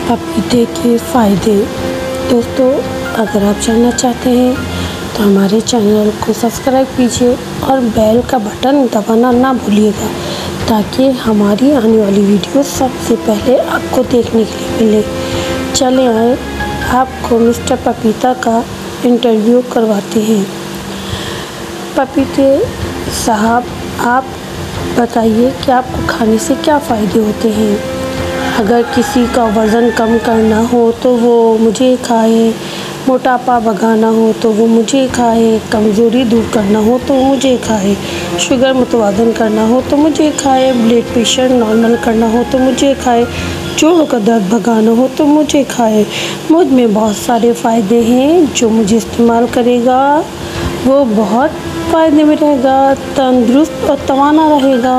पपीते के फ़ायदे। दोस्तों, अगर आप जानना चाहते हैं तो हमारे चैनल को सब्सक्राइब कीजिए और बेल का बटन दबाना ना भूलिएगा, ताकि हमारी आने वाली वीडियो सबसे पहले आपको देखने के लिए मिले। चले आए आपको मिस्टर पपीता का इंटरव्यू करवाते हैं। पपीते साहब, आप बताइए कि आपको खाने से क्या फ़ायदे होते हैं। अगर किसी का वज़न कम करना हो तो वो मुझे खाए, मोटापा भगाना हो तो वो मुझे खाए, कमज़ोरी दूर करना हो तो मुझे खाए, शुगर मुतवाज़न करना हो तो मुझे खाए, ब्लड प्रेशर नॉर्मल करना हो तो मुझे खाए, जोड़ों का दर्द भगाना हो तो मुझे खाए। मुझ में बहुत सारे फ़ायदे हैं, जो मुझे इस्तेमाल करेगा वो बहुत फ़ायदे में रहेगा, तंदुरुस्त और तवाना रहेगा।